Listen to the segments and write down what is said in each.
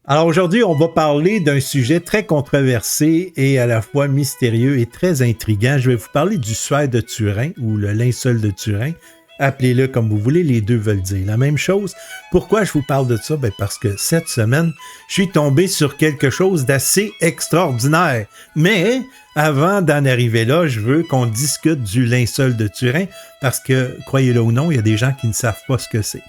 Alors aujourd'hui, on va parler d'un sujet très controversé et à la fois mystérieux et très intriguant. Je vais vous parler du suaire de Turin ou le linceul de Turin. Appelez-le comme vous voulez, les deux veulent dire la même chose. Pourquoi je vous parle de ça? Ben parce que cette semaine, je suis tombé sur quelque chose d'assez extraordinaire. Mais avant d'en arriver là, je veux qu'on discute du linceul de Turin parce que, croyez-le ou non, il y a des gens qui ne savent pas ce que c'est.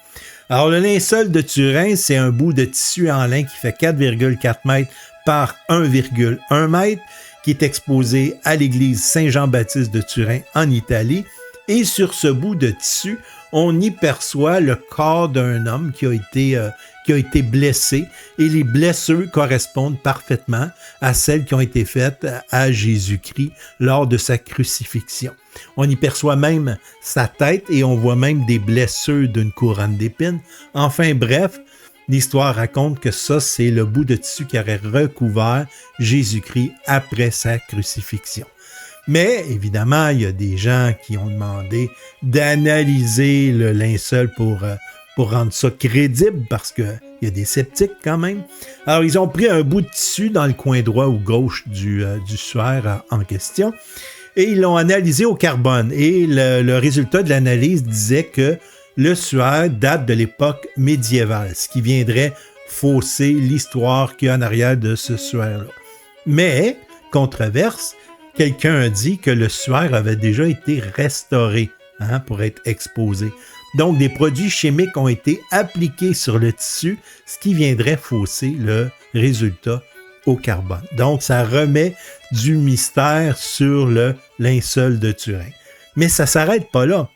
Alors, le linceul de Turin, c'est un bout de tissu en lin qui fait 4,4 mètres par 1,1 mètre, qui est exposé à l'église Saint-Jean-Baptiste de Turin en Italie. Et sur ce bout de tissu, on y perçoit le corps d'un homme qui a été blessé. Et les blessures correspondent parfaitement à celles qui ont été faites à Jésus-Christ lors de sa crucifixion. On y perçoit même sa tête et on voit même des blessures d'une couronne d'épines. Enfin bref, l'histoire raconte que ça, c'est le bout de tissu qui aurait recouvert Jésus-Christ après sa crucifixion. Mais évidemment, il y a des gens qui ont demandé d'analyser le linceul pour rendre ça crédible parce qu'il y a des sceptiques quand même. Alors, ils ont pris un bout de tissu dans le coin droit ou gauche du suaire en question et ils l'ont analysé au carbone. Et le résultat de l'analyse disait que le suaire date de l'époque médiévale, ce qui viendrait fausser l'histoire qu'il y a en arrière de ce suaire-là. Mais, controverse, quelqu'un a dit que le suaire avait déjà été restauré pour être exposé. Donc, des produits chimiques ont été appliqués sur le tissu, ce qui viendrait fausser le résultat au carbone. Donc, ça remet du mystère sur le linceul de Turin. Mais ça ne s'arrête pas là,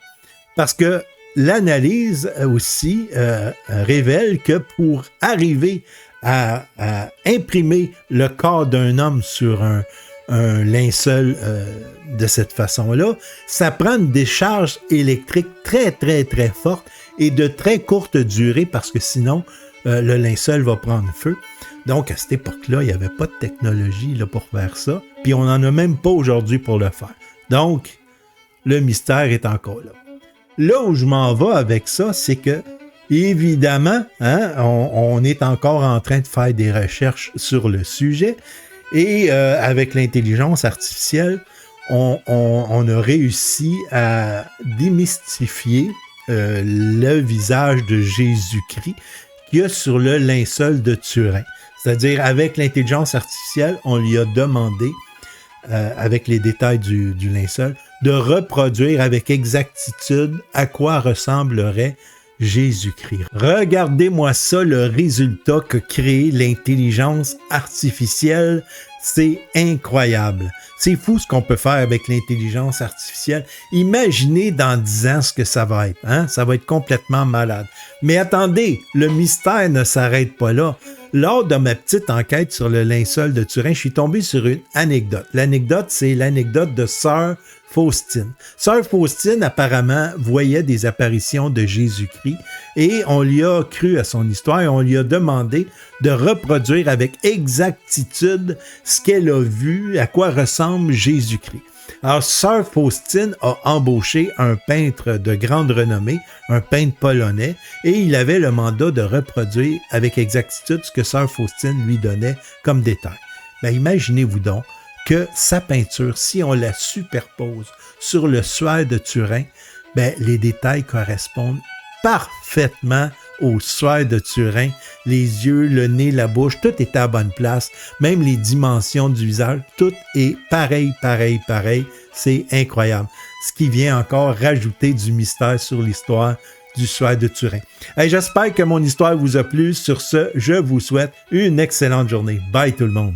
parce que l'analyse aussi révèle que pour arriver à imprimer le corps d'un homme sur un linceul de cette façon-là, ça prend une décharge électrique très, très, très forte et de très courte durée parce que sinon, le linceul va prendre feu. Donc, à cette époque-là, il n'y avait pas de technologie là, pour faire ça. Puis, on n'en a même pas aujourd'hui pour le faire. Donc, le mystère est encore là. Là où je m'en vais avec ça, c'est que, évidemment, on est encore en train de faire des recherches sur le sujet. Et avec l'intelligence artificielle, on a réussi à démystifier le visage de Jésus-Christ qu'il y a sur le linceul de Turin. C'est-à-dire, avec l'intelligence artificielle, on lui a demandé, avec les détails du linceul, de reproduire avec exactitude à quoi ressemblerait Jésus-Christ. Regardez-moi ça, le résultat que crée l'intelligence artificielle. C'est incroyable. C'est fou ce qu'on peut faire avec l'intelligence artificielle. Imaginez dans 10 ans ce que ça va être. Ça va être complètement malade. Mais attendez, le mystère ne s'arrête pas là. Lors de ma petite enquête sur le linceul de Turin, je suis tombé sur une anecdote. L'anecdote, c'est l'anecdote de Sœur Faustine. Sœur Faustine, apparemment, voyait des apparitions de Jésus-Christ et on lui a cru à son histoire et on lui a demandé de reproduire avec exactitude ce qu'elle a vu, à quoi ressemble Jésus-Christ. Alors, Sœur Faustine a embauché un peintre de grande renommée, un peintre polonais, et il avait le mandat de reproduire avec exactitude ce que Sœur Faustine lui donnait comme détail. Ben, imaginez-vous donc que sa peinture, si on la superpose sur le suaire de Turin, ben, les détails correspondent parfaitement au suaire de Turin. Les yeux, le nez, la bouche, tout est à la bonne place. Même les dimensions du visage, tout est pareil. C'est incroyable. Ce qui vient encore rajouter du mystère sur l'histoire du suaire de Turin. Hey, j'espère que mon histoire vous a plu. Sur ce, je vous souhaite une excellente journée. Bye tout le monde.